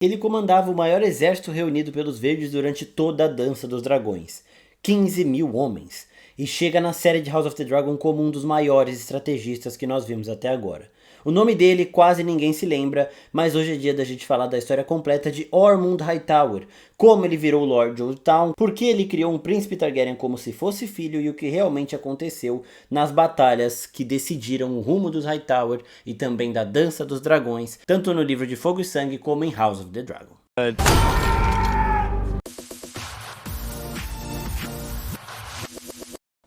Ele comandava o maior exército reunido pelos Verdes durante toda a Dança dos Dragões, 15 mil homens, e chega na série de House of the Dragon como um dos maiores estrategistas que nós vimos até agora. O nome dele quase ninguém se lembra, mas hoje é dia da gente falar da história completa de Ormund Hightower, como ele virou Lord de Oldtown, por que ele criou um príncipe Targaryen como se fosse filho e o que realmente aconteceu nas batalhas que decidiram o rumo dos Hightower e também da Dança dos Dragões, tanto no livro de Fogo e Sangue como em House of the Dragon.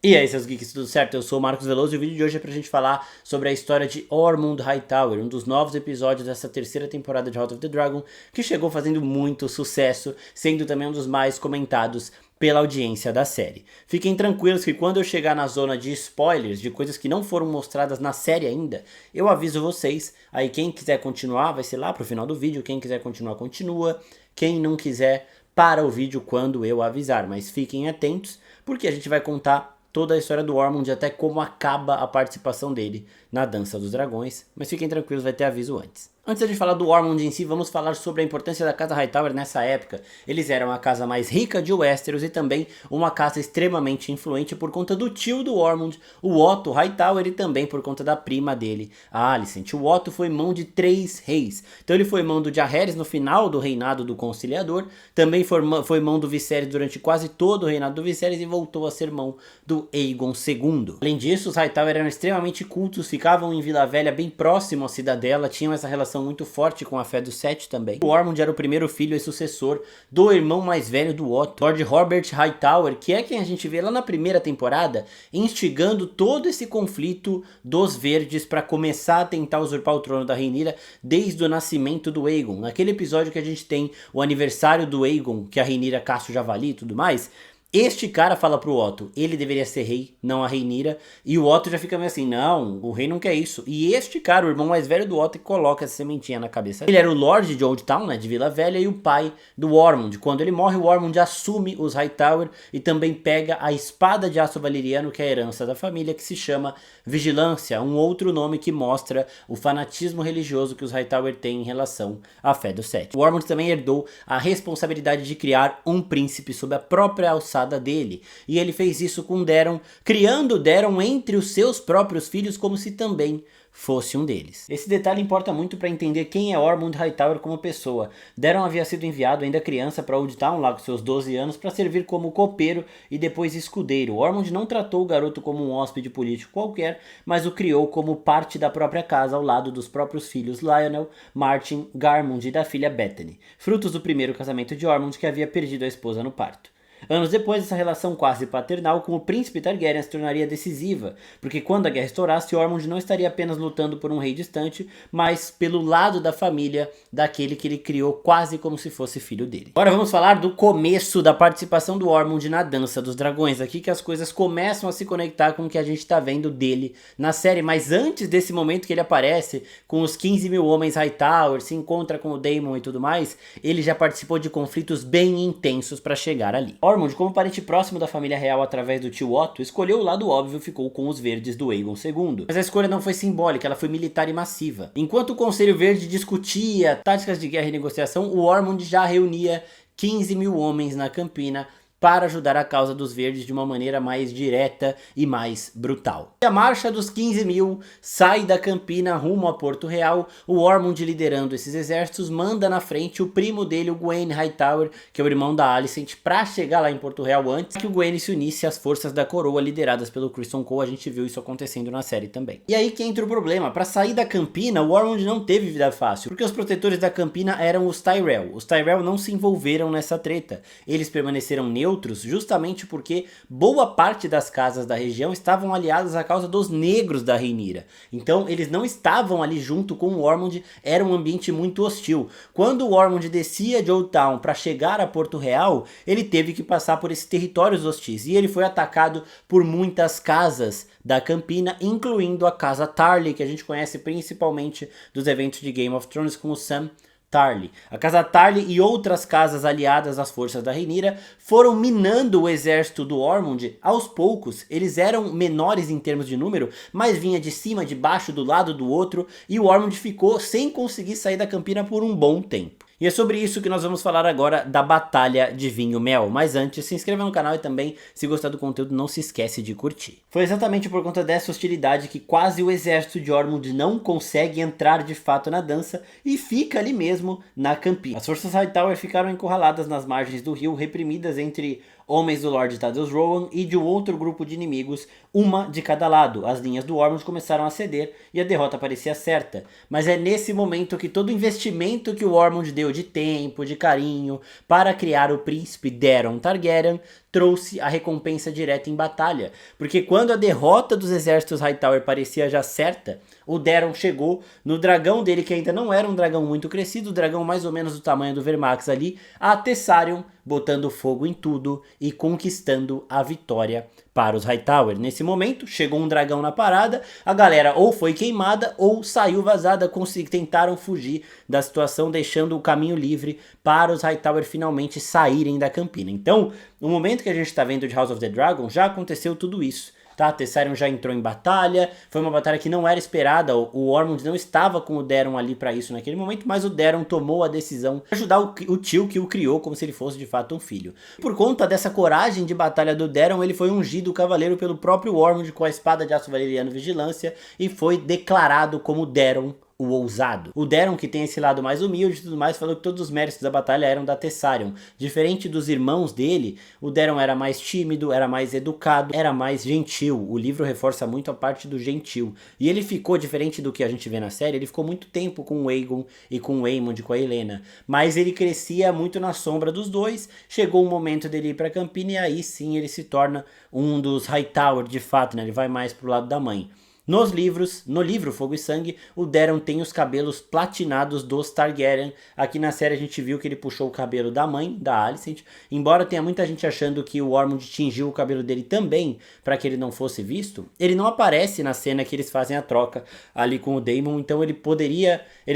E aí seus geeks, tudo certo? Eu sou o Marcos Veloso e o vídeo de hoje é pra gente falar sobre a história de Ormund Hightower, um dos novos episódios dessa terceira temporada de House of the Dragon, que chegou fazendo muito sucesso, sendo também um dos mais comentados pela audiência da série. Fiquem tranquilos que quando eu chegar na zona de spoilers, de coisas que não foram mostradas na série ainda, eu aviso vocês. Aí quem quiser continuar vai ser lá pro final do vídeo, quem quiser continuar continua, quem não quiser para o vídeo quando eu avisar. Mas fiquem atentos porque a gente vai contar toda a história do Ormund e até como acaba a participação dele na Dança dos Dragões, mas fiquem tranquilos, vai ter aviso antes. Antes de falar do Ormund em si, vamos falar sobre a importância da casa Hightower nessa época. Eles eram a casa mais rica de Westeros e também uma casa extremamente influente por conta do tio do Ormund, o Otto Hightower, e também por conta da prima dele, a Alicent. O Otto foi mão de 3 reis, então ele foi mão do Jaehaerys no final do reinado do Conciliador, também foi mão do Viserys durante quase todo o reinado do Viserys e voltou a ser mão do Aegon II. Além disso, os Hightower eram extremamente cultos, ficavam em Vila Velha bem próximo à cidadela, tinham essa relação muito forte com a fé do Sete também. O Ormund era o primeiro filho e sucessor do irmão mais velho do Otto, Lord Robert Hightower, que é quem a gente vê lá na primeira temporada, instigando todo esse conflito dos Verdes para começar a tentar usurpar o trono da Rhaenyra desde o nascimento do Aegon. Naquele episódio que a gente tem o aniversário do Aegon, que a Rhaenyra caça o javali e tudo mais, este cara fala pro Otto, ele deveria ser rei, não a Rhaenyra, e o Otto já fica meio assim, não, o rei não quer isso. E este cara, o irmão mais velho do Otto, coloca essa sementinha na cabeça dele. Ele era o Lorde de Oldtown, né, de Vila Velha, e o pai do Ormund. Quando ele morre, o Ormund assume os Hightower e também pega a espada de aço valeriano, que é a herança da família, que se chama Vigilância, um outro nome que mostra o fanatismo religioso que os Hightower têm em relação à fé do Sete. O Ormund também herdou a responsabilidade de criar um príncipe sob a própria alçada dele, e ele fez isso com Daeron, criando Daeron entre os seus próprios filhos como se também fosse um deles. Esse detalhe importa muito para entender quem é Ormund Hightower como pessoa. Daeron havia sido enviado ainda criança para Oldtown lá com seus 12 anos para servir como copeiro e depois escudeiro. Ormund não tratou o garoto como um hóspede político qualquer, mas o criou como parte da própria casa ao lado dos próprios filhos Lionel, Martin, Garmund e da filha Bethany, frutos do primeiro casamento de Ormund, que havia perdido a esposa no parto. Anos depois, essa relação quase paternal com o príncipe Targaryen se tornaria decisiva, porque quando a guerra estourasse, Ormund não estaria apenas lutando por um rei distante, mas pelo lado da família daquele que ele criou quase como se fosse filho dele. Agora vamos falar do começo da participação do Ormund na Dança dos Dragões, aqui que as coisas começam a se conectar com o que a gente está vendo dele na série, mas antes desse momento que ele aparece com os 15 mil homens Hightower, se encontra com o Daemon e tudo mais, ele já participou de conflitos bem intensos para chegar ali. Ormund, como parente próximo da família real através do tio Otto, escolheu o lado óbvio e ficou com os Verdes do Aegon II. Mas a escolha não foi simbólica, ela foi militar e massiva. Enquanto o Conselho Verde discutia táticas de guerra e negociação, o Ormund já reunia 15 mil homens na Campina para ajudar a causa dos Verdes de uma maneira mais direta e mais brutal. E a marcha dos 15 mil sai da Campina rumo a Porto Real. O Ormund, liderando esses exércitos, manda na frente o primo dele, o Gwaine Hightower, que é o irmão da Alicent, para chegar lá em Porto Real antes que o Gwaine se unisse às forças da coroa lideradas pelo Criston Cole. A gente viu isso acontecendo na série também. E aí que entra o problema. Para sair da Campina, o Ormund não teve vida fácil, porque os protetores da Campina eram os Tyrell. Os Tyrell não se envolveram nessa treta. Eles permaneceram neutros justamente porque boa parte das casas da região estavam aliadas à causa dos negros da Rhaenyra. Então eles não estavam ali junto com o Ormund, era um ambiente muito hostil. Quando o Ormund descia de Oldtown para chegar a Porto Real, ele teve que passar por esses territórios hostis e ele foi atacado por muitas casas da Campina, incluindo a casa Tarly, que a gente conhece principalmente dos eventos de Game of Thrones com o Sam Tarly. A casa Tarly e outras casas aliadas às forças da Rhaenyra foram minando o exército do Ormund aos poucos. Eles eram menores em termos de número, mas vinha de cima, de baixo, do lado do outro, e o Ormund ficou sem conseguir sair da Campina por um bom tempo. E é sobre isso que nós vamos falar agora da Batalha de Vinho Mel. Mas antes, se inscreva no canal e também, se gostar do conteúdo, não se esquece de curtir. Foi exatamente por conta dessa hostilidade que quase o exército de Ormond não consegue entrar de fato na dança e fica ali mesmo na campina. As forças Hightower ficaram encurraladas nas margens do rio, reprimidas entre homens do Lord Thaddeus Rohan e de um outro grupo de inimigos, uma de cada lado. As linhas do Ormond começaram a ceder e a derrota parecia certa. Mas é nesse momento que todo o investimento que o Ormond deu de tempo, de carinho, para criar o príncipe Daeron Targaryen, trouxe a recompensa direta em batalha. Porque quando a derrota dos exércitos Hightower parecia já certa, o Daeron chegou no dragão dele, que ainda não era um dragão muito crescido, um dragão mais ou menos do tamanho do Vermax ali, a Tessarion, botando fogo em tudo e conquistando a vitória para os Hightower. Nesse momento, chegou um dragão na parada, a galera ou foi queimada ou saiu vazada, tentaram fugir da situação, deixando o caminho livre para os Hightower finalmente saírem da campina. Então, no momento que a gente está vendo de House of the Dragon, já aconteceu tudo isso. Tá, Tessarion já entrou em batalha, foi uma batalha que não era esperada, o Ormond não estava com o Daeron ali para isso naquele momento, mas o Daeron tomou a decisão de ajudar o tio que o criou como se ele fosse de fato um filho. Por conta dessa coragem de batalha do Daeron, ele foi ungido cavaleiro pelo próprio Ormond com a espada de aço valeriano Vigilância e foi declarado como Daeron o ousado. O Daeron, que tem esse lado mais humilde e tudo mais, falou que todos os méritos da batalha eram da Tessarion. Diferente dos irmãos dele, o Daeron era mais tímido, era mais educado, era mais gentil. O livro reforça muito a parte do gentil. E ele ficou, diferente do que a gente vê na série, ele ficou muito tempo com o Aegon e com o Aemond, com a Helena. Mas ele crescia muito na sombra dos dois. Chegou o momento dele ir pra Campina e aí sim ele se torna um dos Hightower de fato, né? Ele vai mais pro lado da mãe. No livro Fogo e Sangue, o Daeron tem os cabelos platinados dos Targaryen. Aqui na série a gente viu que ele puxou o cabelo da mãe, da Alicent. Embora tenha muita gente achando que o Ormond tingiu o cabelo dele também, para que ele não fosse visto, ele não aparece na cena que eles fazem a troca ali com o Daemon, então ele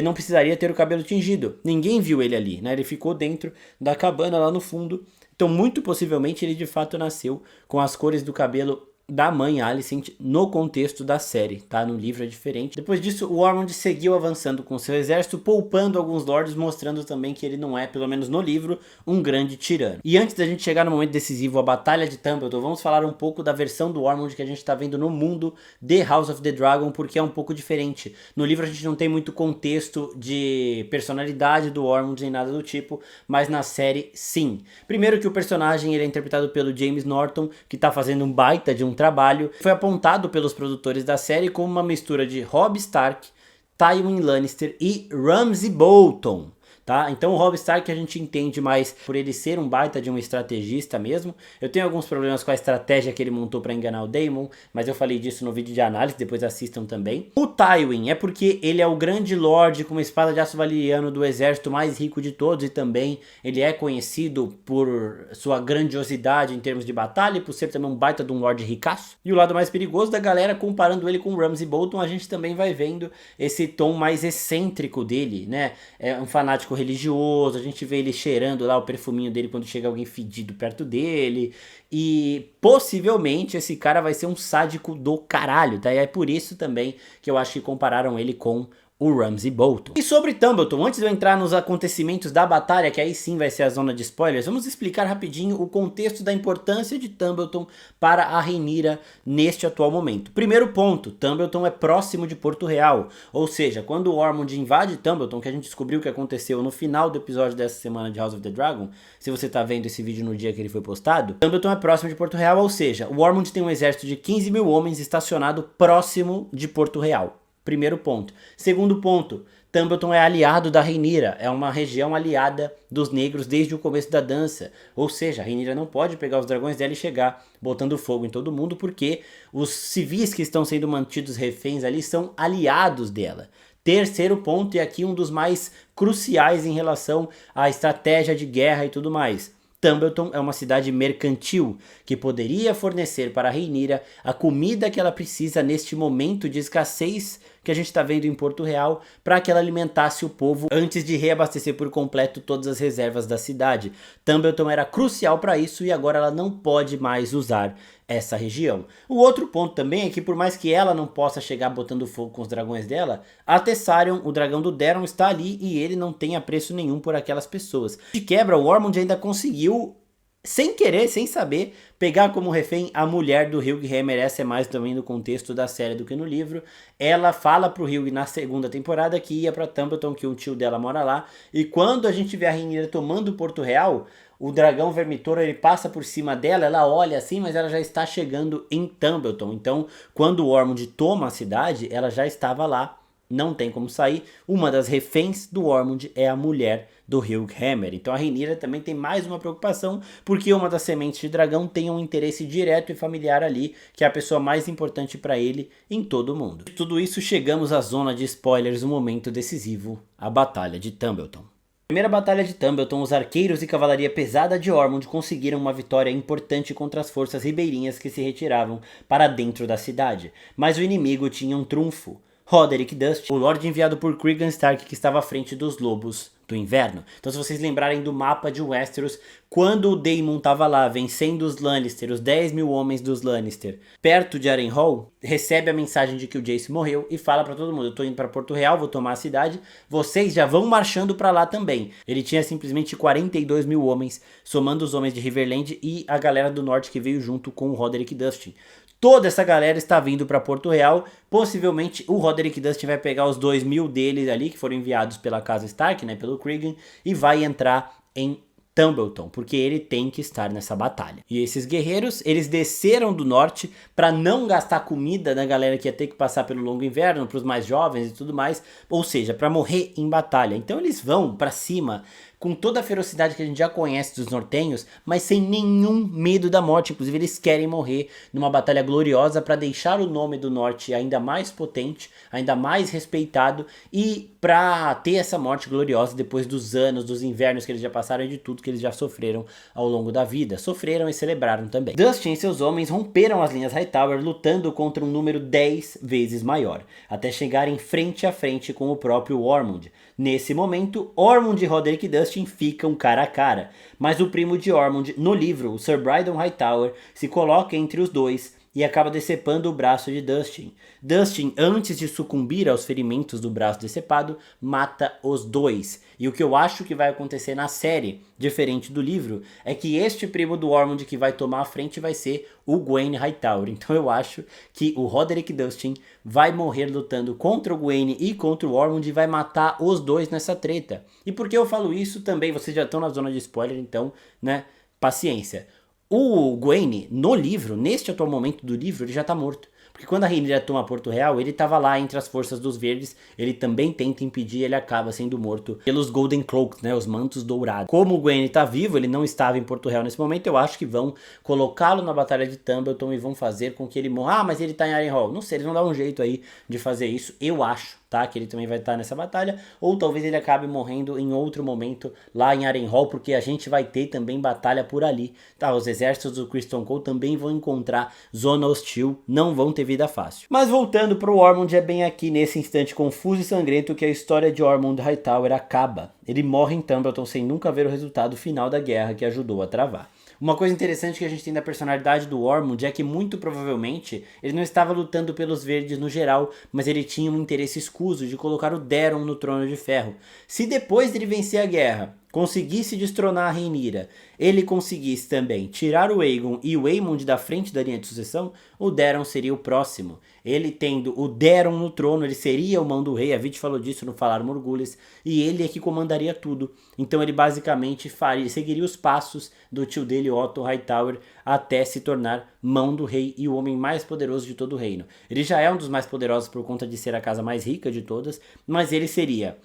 não precisaria ter o cabelo tingido. Ninguém viu ele ali, né? Ele ficou dentro da cabana lá no fundo. Então muito possivelmente ele de fato nasceu com as cores do cabelo da mãe Alicent no contexto da série, tá? No livro é diferente. Depois disso, o Ormond seguiu avançando com seu exército, poupando alguns lords, mostrando também que ele não é, pelo menos no livro, um grande tirano. E antes da gente chegar no momento decisivo, a Batalha de Tumbledore, vamos falar um pouco da versão do Ormond que a gente tá vendo no mundo de House of the Dragon, porque é um pouco diferente. No livro a gente não tem muito contexto de personalidade do Ormond nem nada do tipo, mas na série sim. Primeiro que o personagem ele é interpretado pelo James Norton, que tá fazendo um baita de um trabalho, foi apontado pelos produtores da série como uma mistura de Robb Stark, Tywin Lannister e Ramsay Bolton. Tá? Então o Robb Stark a gente entende mais por ele ser um baita de um estrategista mesmo. Eu tenho alguns problemas com a estratégia que ele montou para enganar o Daemon, mas eu falei disso no vídeo de análise, depois assistam também. O Tywin é porque ele é o grande lord com uma espada de aço valeriano do exército mais rico de todos e também ele é conhecido por sua grandiosidade em termos de batalha e por ser também um baita de um lord ricaço. E o lado mais perigoso da galera, comparando ele com o Ramsay Bolton, a gente também vai vendo esse tom mais excêntrico dele, né? É um fanático religioso, a gente vê ele cheirando lá o perfuminho dele quando chega alguém fedido perto dele, e possivelmente esse cara vai ser um sádico do caralho, tá? E é por isso também que eu acho que compararam ele com o Ramsay Bolton. E sobre Tumbleton, antes de eu entrar nos acontecimentos da batalha, que aí sim vai ser a zona de spoilers, vamos explicar rapidinho o contexto da importância de Tumbleton para a Rhaenyra neste atual momento. Primeiro ponto, Tumbleton é próximo de Porto Real, ou seja, quando o Ormond invade Tumbleton, que a gente descobriu que aconteceu no final do episódio dessa semana de House of the Dragon, se você tá vendo esse vídeo no dia que ele foi postado, Tumbleton é próximo de Porto Real, ou seja, o Ormond tem um exército de 15 mil homens estacionado próximo de Porto Real. Primeiro ponto. Segundo ponto, Tumbleton é aliado da Rhaenyra, é uma região aliada dos negros desde o começo da dança. Ou seja, a Rhaenyra não pode pegar os dragões dela e chegar botando fogo em todo mundo, porque os civis que estão sendo mantidos reféns ali são aliados dela. Terceiro ponto, e aqui um dos mais cruciais em relação à estratégia de guerra e tudo mais. Tumbleton é uma cidade mercantil que poderia fornecer para a Rhaenyra a comida que ela precisa neste momento de escassez que a gente está vendo em Porto Real, para que ela alimentasse o povo antes de reabastecer por completo todas as reservas da cidade. Tumbleton era crucial para isso e agora ela não pode mais usar essa região. O outro ponto também é que por mais que ela não possa chegar botando fogo com os dragões dela, a Tessarion, o dragão do Daeron, está ali e ele não tem apreço nenhum por aquelas pessoas. De quebra, o Ormond ainda conseguiu, sem querer, sem saber, pegar como refém a mulher do Hugh Hammer. Essa é mais também no contexto da série do que no livro. Ela fala pro Hugh na segunda temporada que ia pra Tumbleton, que o tio dela mora lá, e quando a gente vê a Rhaenyra tomando Porto Real, o dragão vermitouro ele passa por cima dela, ela olha assim, mas ela já está chegando em Tumbleton. Então, quando o Ormond toma a cidade, ela já estava lá, não tem como sair. Uma das reféns do Ormond é a mulher do Hugh Hammer. Então a Rhaenyra também tem mais uma preocupação, porque uma das sementes de dragão tem um interesse direto e familiar ali, que é a pessoa mais importante para ele em todo o mundo. De tudo isso, chegamos à zona de spoilers, o momento decisivo, a Batalha de Tumbleton. Primeira batalha de Tumbleton, os arqueiros e cavalaria pesada de Ormond conseguiram uma vitória importante contra as forças ribeirinhas que se retiravam para dentro da cidade. Mas o inimigo tinha um trunfo: Roderick Dustin, o Lorde enviado por Cregan Stark, que estava à frente dos Lobos do Inverno. Então, se vocês lembrarem do mapa de Westeros, quando o Daemon estava lá vencendo os Lannister, os 10 mil homens dos Lannister, perto de Harrenhal, recebe a mensagem de que o Jace morreu e fala para todo mundo: eu tô indo para Porto Real, vou tomar a cidade, vocês já vão marchando para lá também. Ele tinha simplesmente 42 mil homens, somando os homens de Riverland e a galera do norte que veio junto com o Roderick Dustin. Toda essa galera está vindo para Porto Real. Possivelmente o Roderick Dustin vai pegar os 2 mil deles ali, que foram enviados pela casa Stark, né, pelo Cregan, e vai entrar em Tumbleton, porque ele tem que estar nessa batalha. E esses guerreiros, eles desceram do norte para não gastar comida na galera que ia ter que passar pelo longo inverno, para os mais jovens e tudo mais, ou seja, para morrer em batalha. Então eles vão para cima com toda a ferocidade que a gente já conhece dos nortenhos, mas sem nenhum medo da morte. Inclusive eles querem morrer numa batalha gloriosa para deixar o nome do norte ainda mais potente, ainda mais respeitado, e para ter essa morte gloriosa depois dos anos, dos invernos que eles já passaram e de tudo que eles já sofreram ao longo da vida. Sofreram e celebraram também. Dustin e seus homens romperam as linhas Hightower lutando contra um número 10 vezes maior, até chegarem frente a frente com o próprio Ormond. Nesse momento, Ormond e Roderick Dustin ficam cara a cara, mas o primo de Ormond, no livro, o Sir Brydon Hightower, se coloca entre os dois e acaba decepando o braço de Dustin. Dustin, antes de sucumbir aos ferimentos do braço decepado, mata os dois. E o que eu acho que vai acontecer na série, diferente do livro, é que este primo do Ormond que vai tomar a frente vai ser o Gwaine Hightower. Então eu acho que o Roderick Dustin vai morrer lutando contra o Gwaine e contra o Ormond e vai matar os dois nessa treta. E por que eu falo isso também? Vocês já estão na zona de spoiler, então, né, paciência. O Gwaine, no livro, neste atual momento do livro, ele já tá morto. Porque quando a Rhaenyra toma Porto Real, ele tava lá entre as forças dos verdes, ele também tenta impedir, ele acaba sendo morto pelos Golden Cloaks, né, os mantos dourados. Como o Gwaine tá vivo, ele não estava em Porto Real nesse momento, eu acho que vão colocá-lo na Batalha de Tumbleton e vão fazer com que ele morra. Ah, mas ele tá em Harrenhal. Não sei, eles vão dar um jeito aí de fazer isso, eu acho, tá, que ele também vai estar nessa batalha, ou talvez ele acabe morrendo em outro momento lá em Harrenhal, porque a gente vai ter também batalha por ali, tá, os exércitos do Criston Cole também vão encontrar zona hostil, não vão ter vida fácil. Mas voltando pro Ormond, é bem aqui nesse instante confuso e sangrento que a história de Ormond Hightower acaba. Ele morre em Tumbleton sem nunca ver o resultado final da guerra que ajudou a travar. Uma coisa interessante que a gente tem da personalidade do Ormond é que muito provavelmente ele não estava lutando pelos verdes no geral, mas ele tinha um interesse escuso de colocar o Daeron no trono de ferro. Se depois dele vencer a guerra, conseguisse destronar a Rhaenyra, ele conseguisse também tirar o Aegon e o Aemond da frente da linha de sucessão, o Daeron seria o próximo. Ele tendo o Daeron no trono, ele seria o mão do rei, a Vit falou disso no Falar Morgulhos, e ele é que comandaria tudo. Então ele basicamente seguiria os passos do tio dele, Otto Hightower, até se tornar mão do rei e o homem mais poderoso de todo o reino. Ele já é um dos mais poderosos por conta de ser a casa mais rica de todas, mas ele seria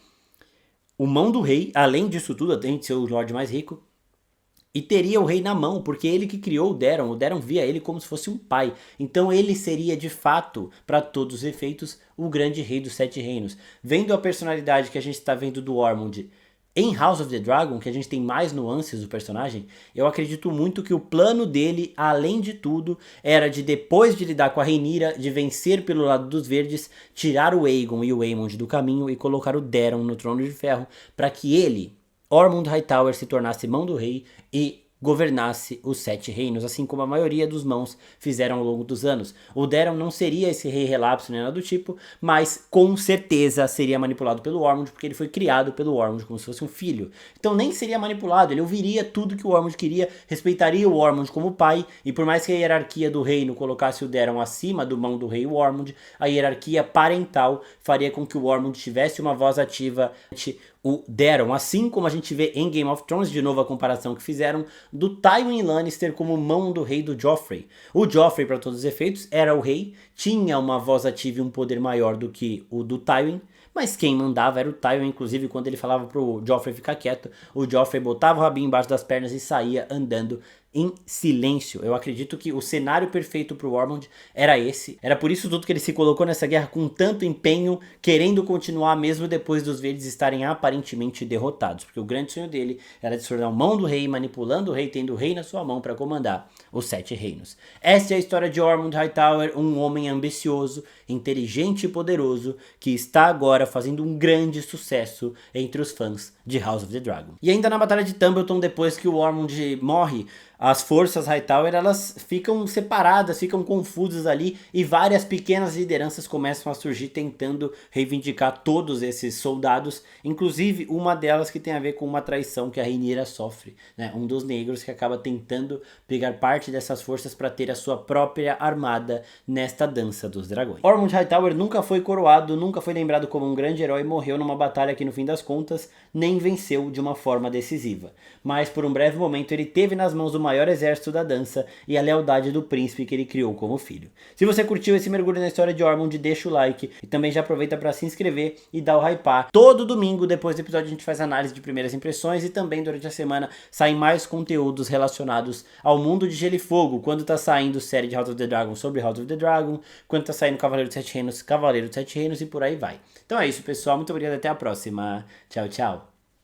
o mão do rei, além disso tudo, além de ser o lorde mais rico, e teria o rei na mão, porque ele que criou o Daeron via ele como se fosse um pai. Então ele seria de fato, para todos os efeitos, o grande rei dos 7 reinos. Vendo a personalidade que a gente está vendo do Ormond, Em House of the Dragon, que a gente tem mais nuances do personagem, eu acredito muito que o plano dele, além de tudo, era de depois de lidar com a Rhaenyra, de vencer pelo lado dos verdes, tirar o Aegon e o Aemond do caminho e colocar o Daeron no Trono de Ferro, para que ele, Ormond Hightower, se tornasse mão do rei e governasse os 7 reinos, assim como a maioria dos mãos fizeram ao longo dos anos. O Daeron não seria esse rei relapso nem nada do tipo, mas com certeza seria manipulado pelo Ormond, porque ele foi criado pelo Ormond como se fosse um filho. Então nem seria manipulado, ele ouviria tudo que o Ormond queria, respeitaria o Ormond como pai, e por mais que a hierarquia do reino colocasse o Daeron acima do mão do rei Ormond, a hierarquia parental faria com que o Ormond tivesse uma voz ativa o Daeron, assim como a gente vê em Game of Thrones, de novo a comparação que fizeram, do Tywin Lannister como mão do rei do Joffrey. O Joffrey, para todos os efeitos, era o rei, tinha uma voz ativa e um poder maior do que o do Tywin, mas quem mandava era o Tywin, inclusive quando ele falava pro Joffrey ficar quieto, o Joffrey botava o rabinho embaixo das pernas e saía andando em silêncio. Eu acredito que o cenário perfeito pro Ormond era esse. Era por isso tudo que ele se colocou nessa guerra com tanto empenho, querendo continuar mesmo depois dos verdes estarem aparentemente derrotados. Porque o grande sonho dele era de se tornar mão do rei, manipulando o rei, tendo o rei na sua mão para comandar os 7 reinos. Essa é a história de Ormond Hightower, um homem ambicioso, inteligente e poderoso, que está agora fazendo um grande sucesso entre os fãs de House of the Dragon. E ainda na Batalha de Tumbleton, depois que o Ormond morre, as forças Hightower, elas ficam separadas, ficam confusas ali, e várias pequenas lideranças começam a surgir tentando reivindicar todos esses soldados, inclusive uma delas que tem a ver com uma traição que a Rhaenyra sofre, né? Um dos negros que acaba tentando pegar parte dessas forças para ter a sua própria armada nesta dança dos dragões. Ormond Hightower nunca foi coroado, nunca foi lembrado como um grande herói, morreu numa batalha que no fim das contas nem venceu de uma forma decisiva, mas por um breve momento ele teve nas mãos o maior exército da dança e a lealdade do príncipe que ele criou como filho. Se você curtiu esse mergulho na história de Ormond, deixa o like e também já aproveita para se inscrever e dar o hypar. Todo domingo, depois do episódio, a gente faz análise de primeiras impressões e também durante a semana saem mais conteúdos relacionados ao mundo de Gelo e Fogo, quando tá saindo série de House of the Dragon sobre House of the Dragon, quando tá saindo Cavaleiro dos Sete Reinos, Cavaleiro dos Sete Reinos e por aí vai. Então é isso, pessoal. Muito obrigado, até a próxima. Tchau, tchau.